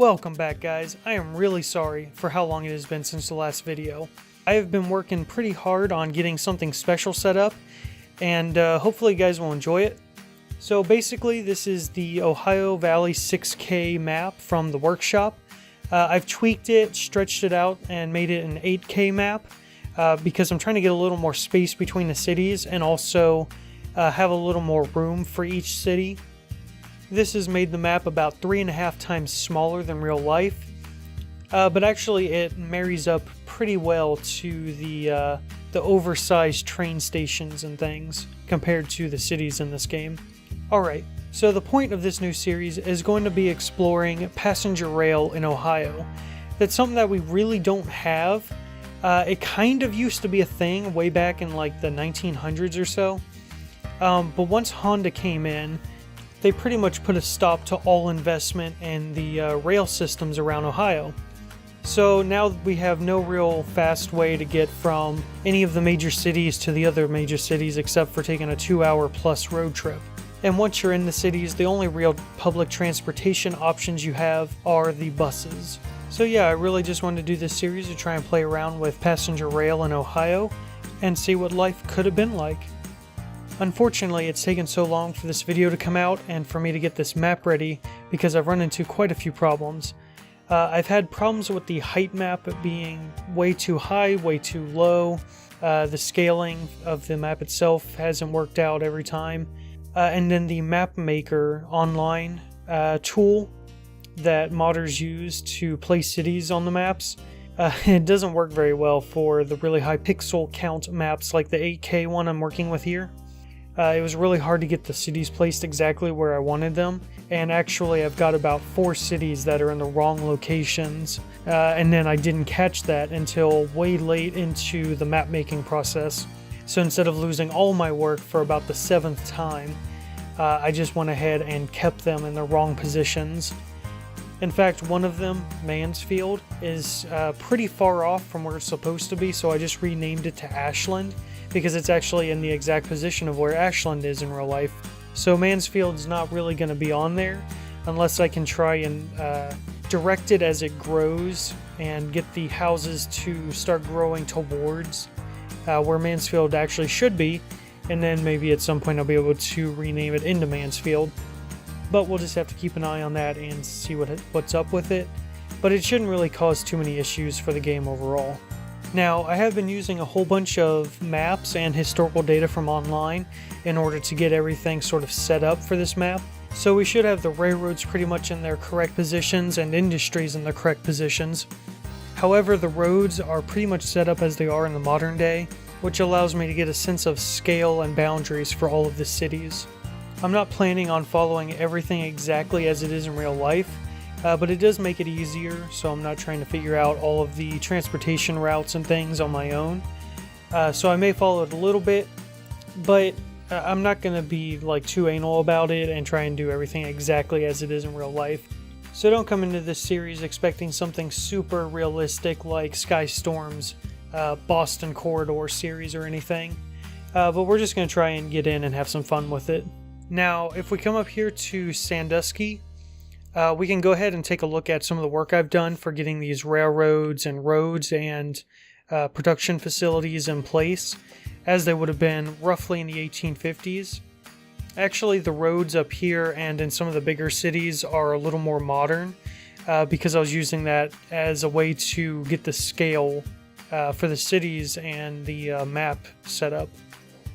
Welcome back, guys. I am really sorry for how long it has been since the last video. I have been working pretty hard on getting something special set up, and hopefully you guys will enjoy it. So basically, this is the Ohio Valley 6K map from the workshop. I've tweaked it, stretched it out, and made it an 8K map because I'm trying to get a little more space between the cities and also have a little more room for each city. This has made the map about 3.5 times smaller than real life, but actually it marries up pretty well to the oversized train stations and things compared to the cities in this game. Alright, so the point of this new series is going to be exploring passenger rail in Ohio. That's something that we really don't have. It kind of used to be a thing way back in like the 1900s or so, but once Honda came in, they pretty much put a stop to all investment in the rail systems around Ohio. So now we have no real fast way to get from any of the major cities to the other major cities except for taking a 2-hour plus road trip. And once you're in the cities, the only real public transportation options you have are the buses. So yeah, I really just wanted to do this series to try and play around with passenger rail in Ohio and see what life could have been like. Unfortunately, it's taken so long for this video to come out and for me to get this map ready because I've run into quite a few problems. I've had problems with the height map being way too high, way too low. The scaling of the map itself hasn't worked out every time. And then the map maker online tool that modders use to place cities on the maps, it doesn't work very well for the really high pixel count maps like the 8K one I'm working with here. It was really hard to get the cities placed exactly where I wanted them, and actually I've got about 4 cities that are in the wrong locations, and then I didn't catch that until way late into the map making process. So instead of losing all my work for about the 7th time, I just went ahead and kept them in the wrong positions. In fact, one of them, Mansfield, is pretty far off from where it's supposed to be, so I just renamed it to Ashland, because it's actually in the exact position of where Ashland is in real life. So Mansfield's not really going to be on there unless I can try and direct it as it grows and get the houses to start growing towards where Mansfield actually should be, and then maybe at some point I'll be able to rename it into Mansfield. But we'll just have to keep an eye on that and see what's up with it. But it shouldn't really cause too many issues for the game overall. Now, I have been using a whole bunch of maps and historical data from online in order to get everything sort of set up for this map. So we should have the railroads pretty much in their correct positions and industries in their correct positions. However, the roads are pretty much set up as they are in the modern day, which allows me to get a sense of scale and boundaries for all of the cities. I'm not planning on following everything exactly as it is in real life, but it does make it easier, so I'm not trying to figure out all of the transportation routes and things on my own. So I may follow it a little bit, but I'm not going to be like too anal about it and try and do everything exactly as it is in real life. So don't come into this series expecting something super realistic like Sky Storm's Boston Corridor series or anything, but we're just going to try and get in and have some fun with it. Now, if we come up here to Sandusky, we can go ahead and take a look at some of the work I've done for getting these railroads and roads and production facilities in place, as they would have been roughly in the 1850s. Actually, the roads up here and in some of the bigger cities are a little more modern, because I was using that as a way to get the scale for the cities and the map set up.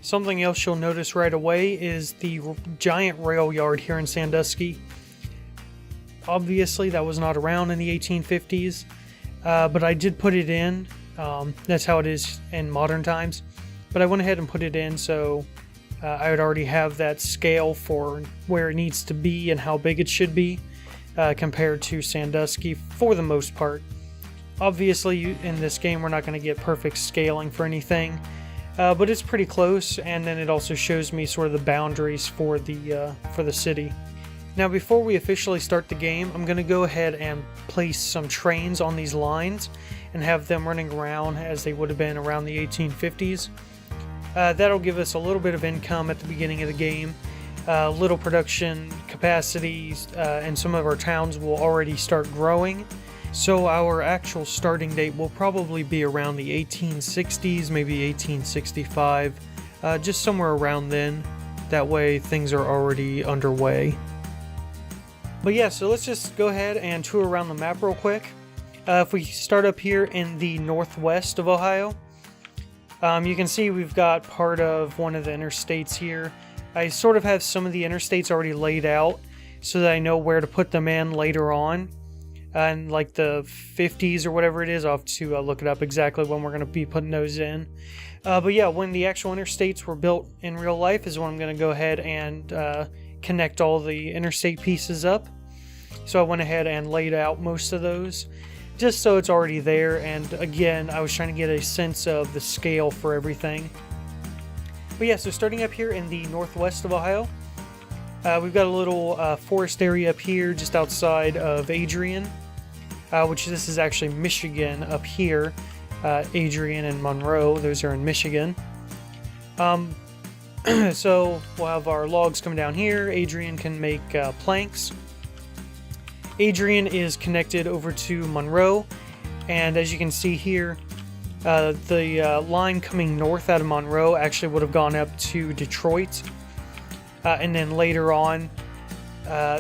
Something else you'll notice right away is the giant rail yard here in Sandusky. Obviously, that was not around in the 1850s, but I did put it in. That's how it is in modern times. But I went ahead and put it in so I would already have that scale for where it needs to be and how big it should be compared to Sandusky for the most part. Obviously, in this game, we're not going to get perfect scaling for anything. But it's pretty close, and then it also shows me sort of the boundaries for the city. Now, before we officially start the game, I'm going to go ahead and place some trains on these lines and have them running around as they would have been around the 1850s. That'll give us a little bit of income at the beginning of the game, little production capacities, and some of our towns will already start growing. So our actual starting date will probably be around the 1860s, maybe 1865, just somewhere around then. That way things are already underway. But yeah, so let's just go ahead and tour around the map real quick. If we start up here in the northwest of Ohio, you can see we've got part of one of the interstates here. I sort of have some of the interstates already laid out so that I know where to put them in later on. And like the 50s or whatever it is, I'll have to look it up exactly when we're going to be putting those in. But yeah, when the actual interstates were built in real life is when I'm going to go ahead and connect all the interstate pieces up. So I went ahead and laid out most of those just so it's already there. And again, I was trying to get a sense of the scale for everything. But yeah, so starting up here in the northwest of Ohio, we've got a little forest area up here just outside of Adrian, which this is actually Michigan up here. Adrian and Monroe, those are in Michigan. So we'll have our logs come down here. Adrian can make planks. Adrian is connected over to Monroe, and as you can see here, the line coming north out of Monroe actually would have gone up to Detroit. And then later on,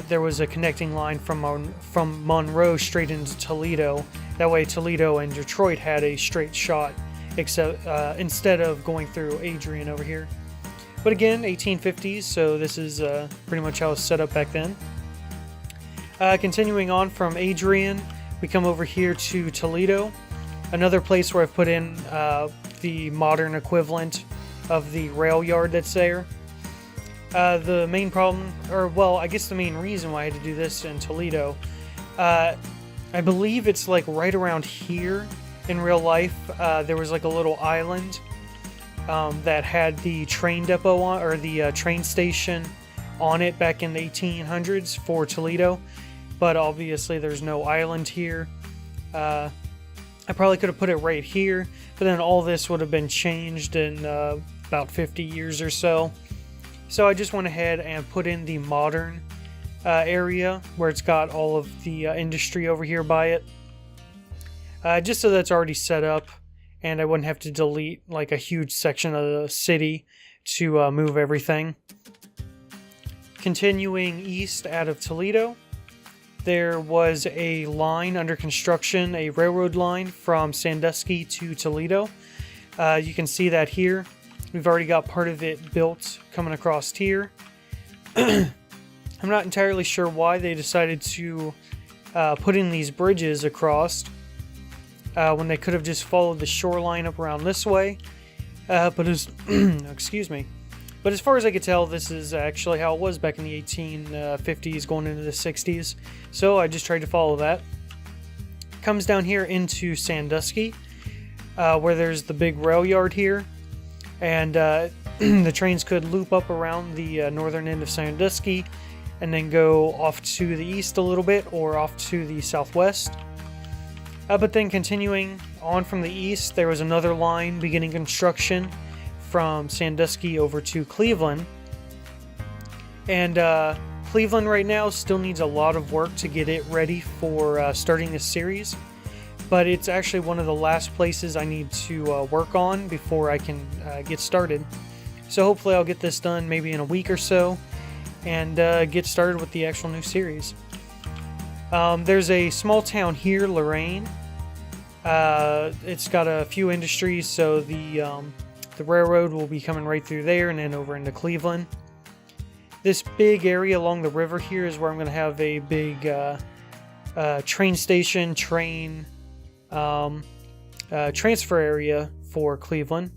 there was a connecting line from Monroe straight into Toledo. That way Toledo and Detroit had a straight shot, except instead of going through Adrian over here. But again, 1850s, so this is pretty much how it's set up back then. Continuing on from Adrian, we come over here to Toledo, another place where I've put in the modern equivalent of the rail yard that's there. The main problem, or well, I guess the main reason why I had to do this in Toledo, I believe it's like right around here in real life, there was like a little island that had the train depot on, or the train station on it back in the 1800s for Toledo, but obviously there's no island here. I probably could have put it right here, but then all this would have been changed in about 50 years or so. So I just went ahead and put in the modern area where it's got all of the industry over here by it. Just so that's already set up and I wouldn't have to delete like a huge section of the city to move everything. Continuing east out of Toledo, there was a line under construction, a railroad line from Sandusky to Toledo. You can see that here. We've already got part of it built coming across here. I'm not entirely sure why they decided to put in these bridges across when they could have just followed the shoreline up around this way. But as excuse me. But as far as I could tell, this is actually how it was back in the 1850s going into the 60s. So I just tried to follow that. Comes down here into Sandusky, where there's the big rail yard here. And the trains could loop up around the northern end of Sandusky and then go off to the east a little bit or off to the southwest. But then continuing on from the east, there was another line beginning construction from Sandusky over to Cleveland. And Cleveland right now still needs a lot of work to get it ready for starting this series. But it's actually one of the last places I need to work on before I can get started. So hopefully I'll get this done maybe in a week or so and get started with the actual new series. There's a small town here, Lorain. It's got a few industries, so the railroad will be coming right through there and then over into Cleveland. This big area along the river here is where I'm going to have a big train station, transfer area for Cleveland,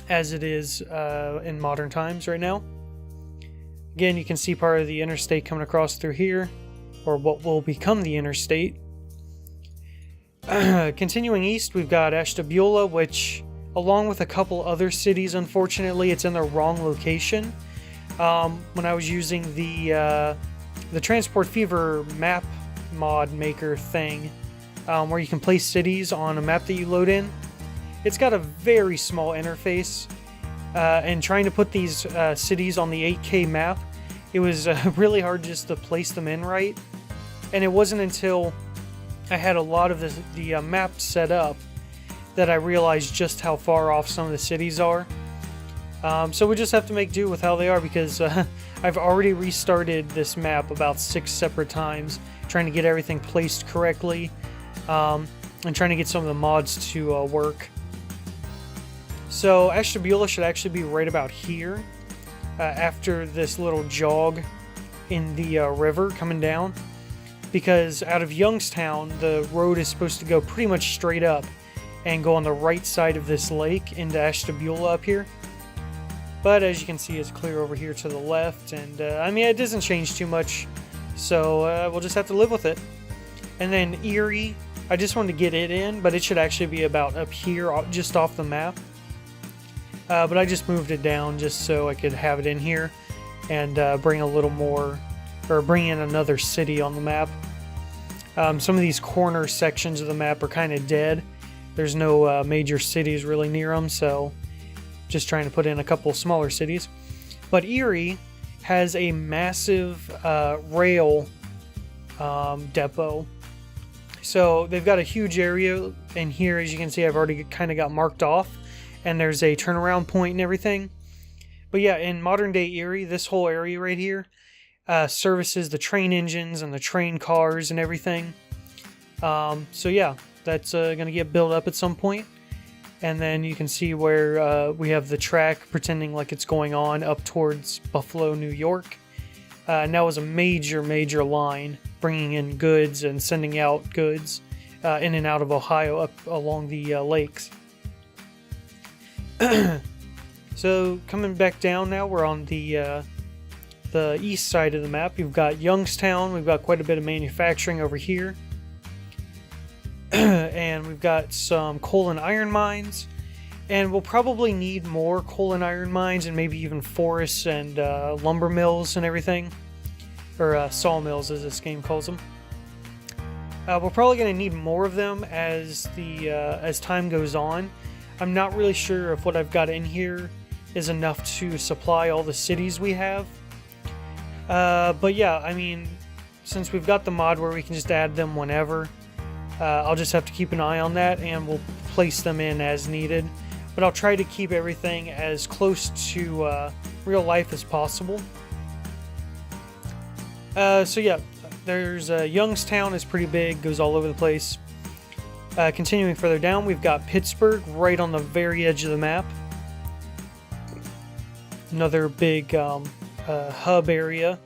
as it is in modern times right now. Again, you can see part of the interstate coming across through here, or what will become the interstate. Continuing east, we've got Ashtabula, which, along with a couple other cities, unfortunately, it's in the wrong location. When I was using the Transport Fever map mod maker thing, where you can place cities on a map that you load in, it's got a very small interface, and trying to put these cities on the 8K map it was really hard just to place them in right. And it wasn't until I had a lot of the map set up that I realized just how far off some of the cities are. So we just have to make do with how they are, because I've already restarted this map about 6 separate times, trying to get everything placed correctly, and trying to get some of the mods to work. So Ashtabula should actually be right about here, after this little jog in the river coming down, because out of Youngstown the road is supposed to go pretty much straight up and go on the right side of this lake into Ashtabula up here. But as you can see, it's clear over here to the left, and I mean, it doesn't change too much, so we'll just have to live with it. And then Erie, I just wanted to get it in, but it should actually be about up here, just off the map. But I just moved it down just so I could have it in here and bring a little more, or bring in another city on the map. Some of these corner sections of the map are kind of dead. There's no major cities really near them, so just trying to put in a couple of smaller cities. But Erie has a massive rail depot. So they've got a huge area in here. As you can see, I've already kind of got marked off, and there's a turnaround point and everything. But yeah, in modern day Erie, this whole area right here services the train engines and the train cars and everything. So yeah, that's going to get built up at some point. And then you can see where we have the track pretending like it's going on up towards Buffalo, New York. And that was a major line bringing in goods and sending out goods in and out of Ohio up along the lakes. So coming back down now, we're on the east side of the map. We've got Youngstown. We've got quite a bit of manufacturing over here. And we've got some coal and iron mines. And we'll probably need more coal and iron mines, and maybe even forests and lumber mills and everything. Or sawmills, as this game calls them. We're probably going to need more of them as time goes on. I'm not really sure if what I've got in here is enough to supply all the cities we have. But yeah, I mean, since we've got the mod where we can just add them whenever, I'll just have to keep an eye on that, and we'll place them in as needed. But I'll try to keep everything as close to real life as possible. So yeah, there's Youngstown is pretty big, goes all over the place. Continuing further down, we've got Pittsburgh right on the very edge of the map. Another big hub area.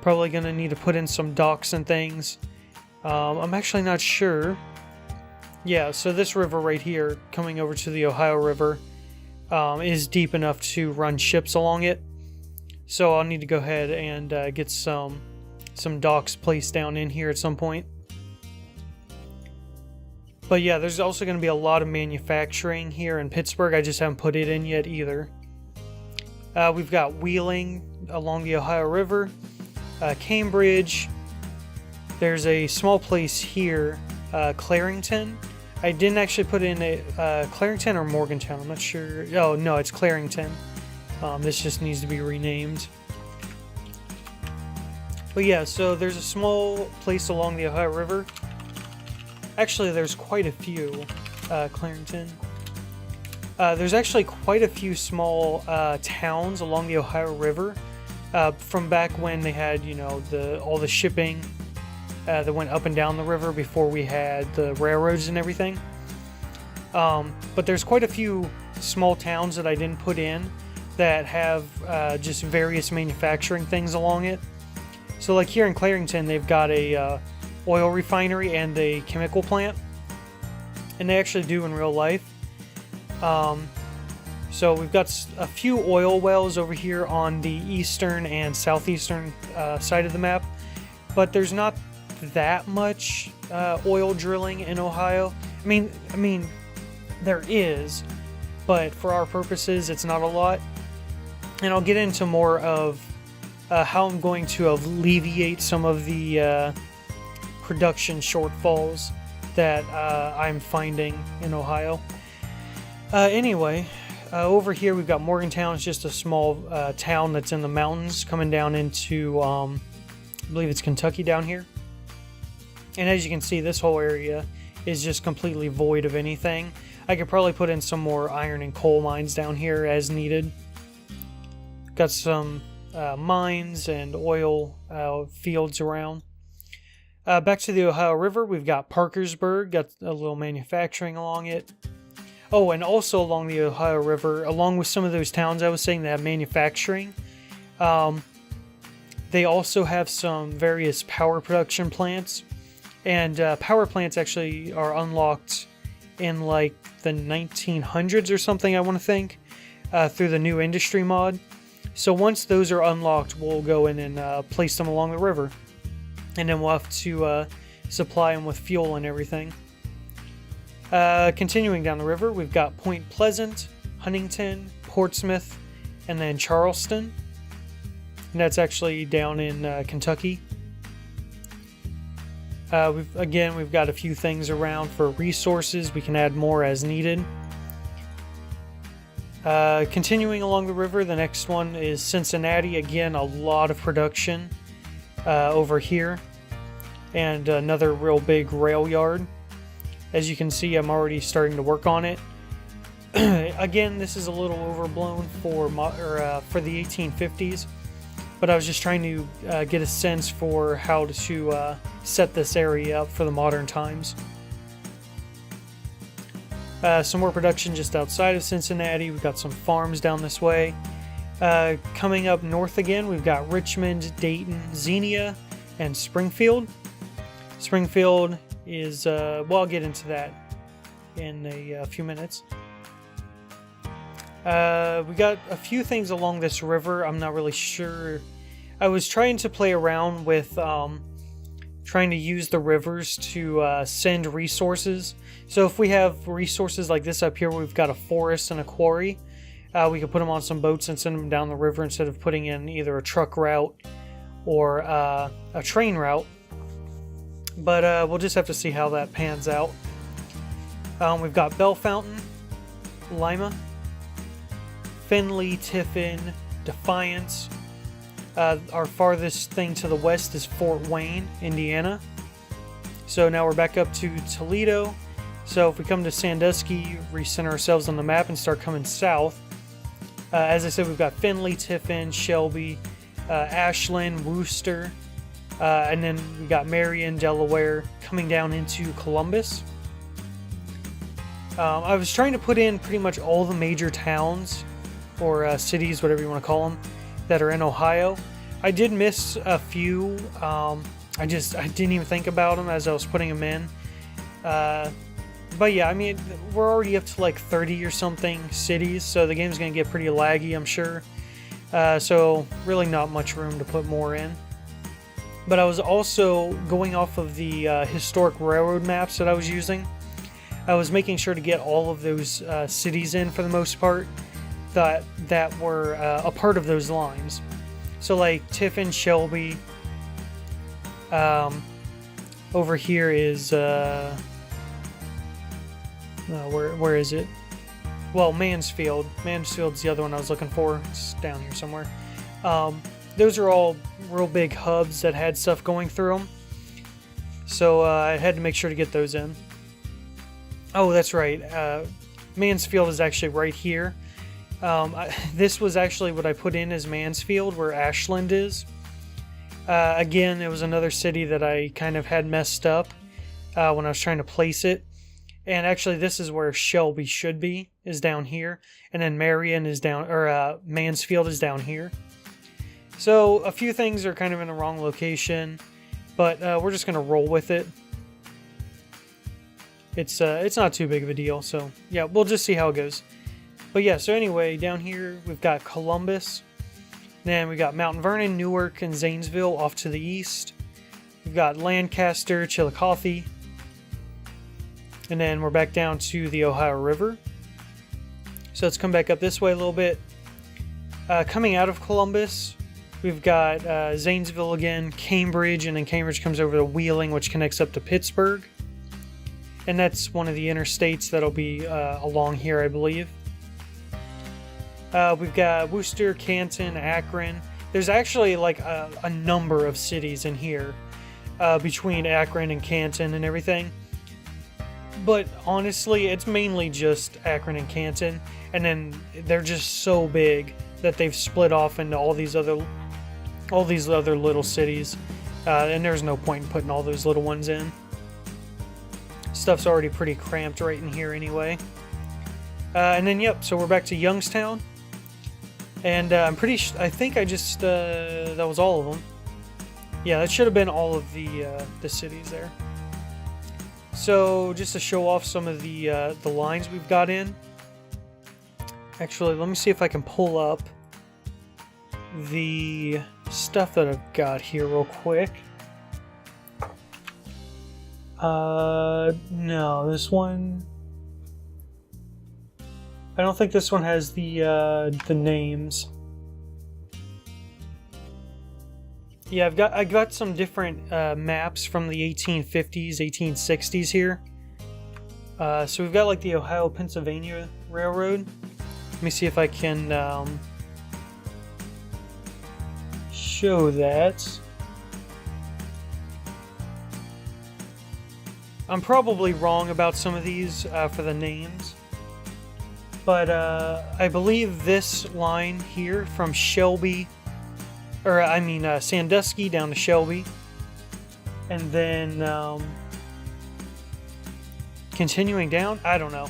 Probably going to need to put in some docks and things. I'm actually not sure. Yeah, so this river right here, coming over to the Ohio River, is deep enough to run ships along it. So I'll need to go ahead and get some docks placed down in here at some point. But yeah, there's also going to be a lot of manufacturing here in Pittsburgh. I just haven't put it in yet either. We've got Wheeling along the Ohio River, Cambridge. There's a small place here, Clarington. I didn't actually put in a Clarington or Morgantown. I'm not sure. Oh no, it's Clarington. This just needs to be renamed. But yeah, so there's a small place along the Ohio River. Actually, there's quite a few. Clarington. There's actually quite a few small towns along the Ohio River from back when they had, you know, all the shipping that went up and down the river before we had the railroads and everything. But there's quite a few small towns that I didn't put in that have just various manufacturing things along it. So like here in Clarington, they've got a oil refinery and a chemical plant, and they actually do in real life. So we've got a few oil wells over here on the eastern and southeastern side of the map, but there's not that much oil drilling in Ohio. I mean, there is, but for our purposes, it's not a lot. And I'll get into more of how I'm going to alleviate some of the production shortfalls that I'm finding in Ohio. Anyway, Over here we've got Morgantown. It's just a small town that's in the mountains coming down into, I believe it's Kentucky down here. And as you can see, this whole area is just completely void of anything. I could probably put in some more iron and coal mines down here as needed. Got some mines and oil fields around. Back to the Ohio River, we've got Parkersburg, got a little manufacturing along it. Oh, and also along the Ohio River, along with some of those towns I was saying that have manufacturing, they also have some various power production plants. And power plants actually are unlocked in like the 1900s or something, I want to think, through the new industry mod. So once those are unlocked, we'll go in and place them along the river. And then we'll have to supply them with fuel and everything. Continuing down the river, we've got Point Pleasant, Huntington, Portsmouth, and then Charleston. And that's actually down in Kentucky. We've got a few things around for resources. We can add more as needed. Continuing along the river, the next one is Cincinnati. Again, a lot of production over here. And another real big rail yard. As you can see, I'm already starting to work on it. Again, this is a little overblown for the 1850s, but I was just trying to get a sense for how to set this area up for the modern times. Some more production just outside of Cincinnati. We've got some farms down this way. Coming up north again, we've got Richmond, Dayton, Xenia, and Springfield. Springfield is, well, I'll get into that in a few minutes. We got a few things along this river. I'm not really sure. I was trying to play around with trying to use the rivers to send resources. So if we have resources like this up here, where we've got a forest and a quarry, we could put them on some boats and send them down the river instead of putting in either a truck route or a train route. But we'll just have to see how that pans out. We've got Bell Fountain, Lima, Findlay, Tiffin, Defiance. Our farthest thing to the west is Fort Wayne, Indiana. So now we're back up to Toledo. So if we come to Sandusky, recenter ourselves on the map and start coming south. As I said, we've got Findlay, Tiffin, Shelby, Ashland, Worcester, and then we got Marion, Delaware, coming down into Columbus. I was trying to put in pretty much all the major towns or cities, whatever you want to call them, that are in Ohio. I did miss a few. I didn't even think about them as I was putting them in. But yeah, I mean, we're already up to like 30 or something cities, so the game's going to get pretty laggy, I'm sure. So really not much room to put more in. But I was also going off of the historic railroad maps that I was using. I was making sure to get all of those cities in for the most part that were a part of those lines. So like Tiffin, Shelby. Over here is where is it? Well, Mansfield. Mansfield's the other one I was looking for. It's down here somewhere. Those are all real big hubs that had stuff going through them. So I had to make sure to get those in. Oh, that's right. Mansfield is actually right here. This was actually what I put in as Mansfield, where Ashland is. Again, it was another city that I kind of had messed up when I was trying to place it. And actually, this is where Shelby should be, is down here. And then Marion is down, or Mansfield is down here. So a few things are kind of in the wrong location, but we're just going to roll with it. It's not too big of a deal, so yeah, we'll just see how it goes. But yeah, so anyway, down here we've got Columbus. Then we got Mount Vernon, Newark, and Zanesville off to the east. We've got Lancaster, Chillicothe. And then we're back down to the Ohio River. So let's come back up this way a little bit. Coming out of Columbus, we've got Zanesville again, Cambridge, and then Cambridge comes over to Wheeling, which connects up to Pittsburgh. And that's one of the interstates that'll be along here, I believe. We've got Worcester, Canton, Akron. There's actually like a number of cities in here between Akron and Canton and everything. But honestly, it's mainly just Akron and Canton, and then they're just so big that they've split off into all these other little cities, and there's no point in putting all those little ones in. Stuff's already pretty cramped right in here anyway. And then yep, so we're back to Youngstown, and I think I just that was all of them. Yeah, that should have been all of the cities there. So just to show off some of the lines we've got in. Actually, let me see if I can pull up the stuff that I've got here real quick. No, this one. I don't think this one has the names. Yeah, I got some different maps from the 1850s, 1860s here. So we've got like the Ohio-Pennsylvania Railroad. Let me see if I can show that. I'm probably wrong about some of these for the names, but I believe this line here from Shelby, Sandusky down to Shelby, and then continuing down. I don't know.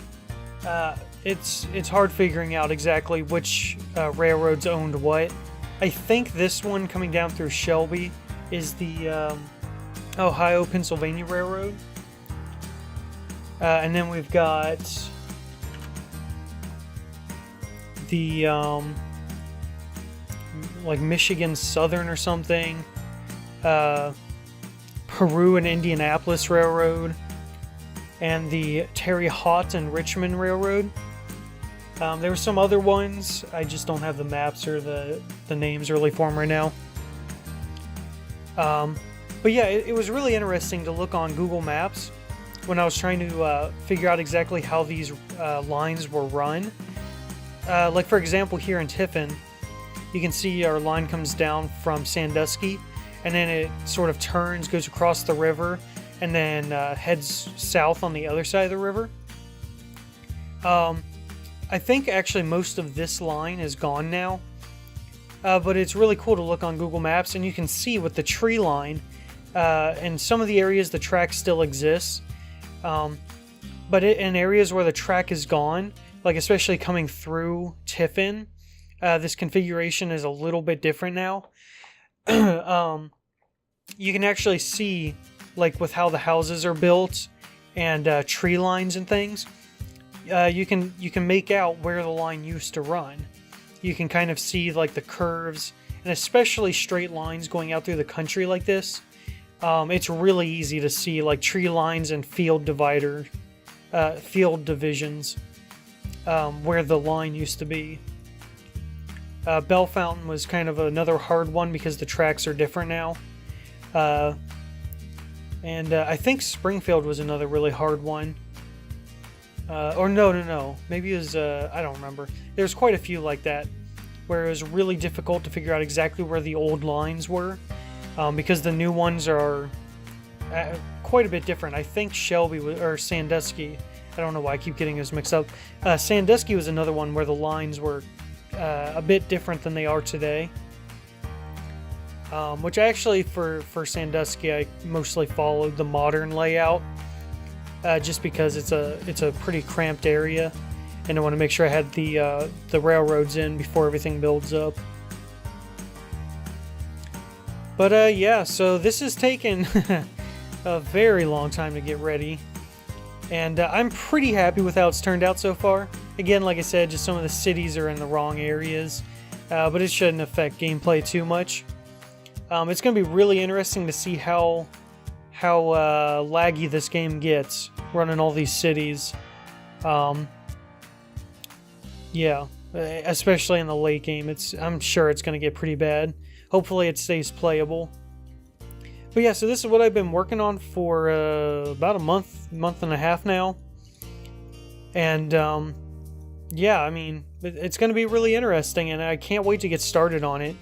It's hard figuring out exactly which railroads owned what. I think this one coming down through Shelby is the Ohio-Pennsylvania Railroad. And then we've got the like Michigan Southern or something, Peru and Indianapolis Railroad, and the Terre Haute and Richmond Railroad. There were some other ones. I just don't have the maps or the names really for them right now. But yeah, it was really interesting to look on Google Maps when I was trying to figure out exactly how these lines were run. Like for example, here in Tiffin, you can see our line comes down from Sandusky, and then it sort of turns, goes across the river, and then heads south on the other side of the river. I think actually most of this line is gone now, but it's really cool to look on Google Maps, and you can see with the tree line, in some of the areas the track still exists, but in areas where the track is gone, like especially coming through Tiffin, this configuration is a little bit different now. You can actually see, like with how the houses are built and tree lines and things, you can make out where the line used to run. You can kind of see like the curves, and especially straight lines going out through the country like this. It's really easy to see like tree lines and field divisions where the line used to be. Bell Fountain was kind of another hard one because the tracks are different now. And I think Springfield was another really hard one. Or no. Maybe it was, I don't remember. There's quite a few like that, where it was really difficult to figure out exactly where the old lines were, because the new ones are quite a bit different. I think Sandusky, I don't know why I keep getting those mixed up. Sandusky was another one where the lines were a bit different than they are today. Which actually, for Sandusky, I mostly followed the modern layout, just because it's a pretty cramped area, and I want to make sure I had the railroads in before everything builds up. But yeah, so this has taken a very long time to get ready, and I'm pretty happy with how it's turned out so far. Again, like I said, just some of the cities are in the wrong areas, but it shouldn't affect gameplay too much. It's going to be really interesting to see how laggy this game gets running all these cities. Yeah, especially in the late game. I'm sure it's going to get pretty bad. Hopefully it stays playable. But yeah, so this is what I've been working on for about a month and a half now. And yeah, I mean, it's going to be really interesting, and I can't wait to get started on it.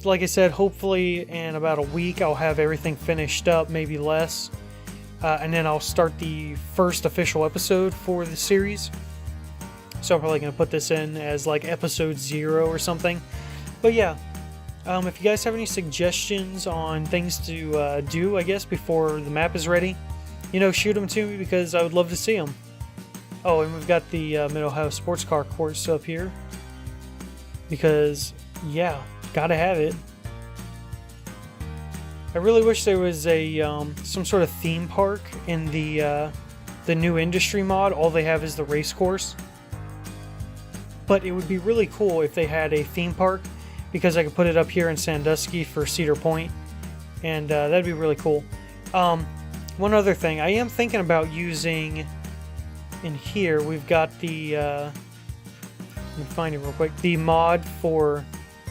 Like I said, hopefully in about a week I'll have everything finished up, maybe less. And then I'll start the first official episode for the series. So I'm probably going to put this in as like episode 0 or something. But yeah, if you guys have any suggestions on things to do, I guess, before the map is ready, shoot them to me because I would love to see them. Oh, and we've got the Mid-Ohio Sports Car course up here. Because, yeah, gotta have it. I really wish there was a some sort of theme park in the new industry mod. All they have is the race course. But it would be really cool if they had a theme park, because I could put it up here in Sandusky for Cedar Point, and that'd be really cool. One other thing, I am thinking about using, in here, we've got the, let me find it real quick, the mod for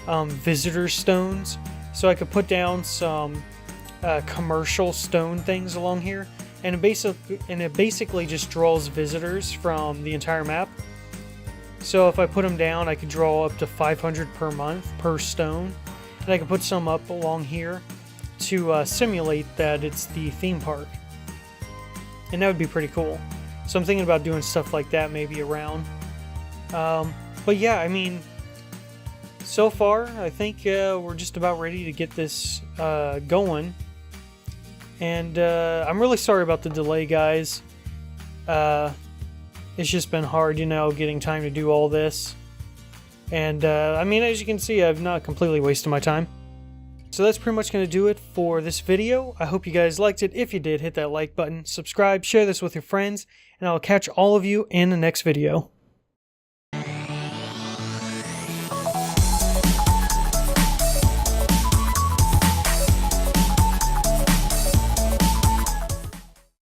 visitor stones. So I could put down some commercial stone things along here, and it basically just draws visitors from the entire map. So if I put them down, I could draw up to 500 per month per stone, and I could put some up along here to simulate that it's the theme park, and that would be pretty cool. So I'm thinking about doing stuff like that maybe around. But yeah, I mean, so far I think we're just about ready to get this going. And I'm really sorry about the delay, guys. It's just been hard, getting time to do all this. And I mean, as you can see, I've not completely wasted my time. So that's pretty much going to do it for this video. I hope you guys liked it. If you did, hit that like button, subscribe, share this with your friends, and I'll catch all of you in the next video.